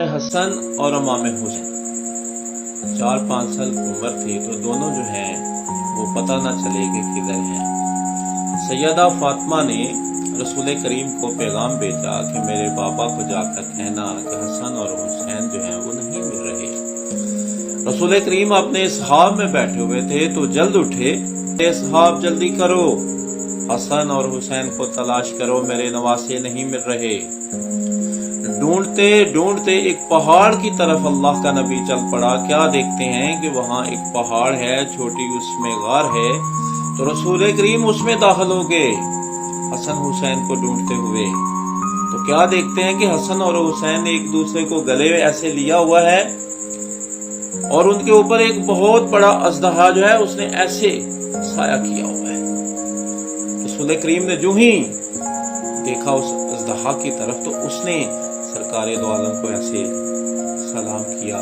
حسن اور امام حسین 4-5 سال کی عمر تھی تو دونوں جو ہیں وہ پتہ نہ چلے کہ کدھر ہیں۔ سیدہ فاطمہ نے رسول کریم کو پیغام بھیجا کہ میرے بابا کو جا کر کہنا کہ حسن اور حسین جو ہیں وہ نہیں مل رہے۔ رسول کریم اپنے اصحاب میں بیٹھے ہوئے تھے تو جلد اٹھے، اصحاب جلدی کرو، حسن اور حسین کو تلاش کرو، میرے نواسے نہیں مل رہے۔ ڈھونڈتے ڈھونڈتے ایک پہاڑ کی طرف اللہ کا نبی چل پڑا۔ کیا دیکھتے ہیں کہ وہاں ایک پہاڑ ہے، چھوٹی اس میں غار ہے، تو رسول کریم اس میں داخل ہو گئے حسن حسین کو ڈھونڈتے ہوئے۔ تو کیا دیکھتے ہیں کہ حسن اور حسین نے ایک دوسرے کو گلے ایسے لیا ہوا ہے اور ان کے اوپر ایک بہت بڑا اژدہا جو ہے اس نے ایسے سایہ کیا ہوا ہے۔ رسول کریم نے جو ہی دیکھا اس اژدہا کی طرف تو اس نے سرکار دو عالم کو ایسے سلام کیا۔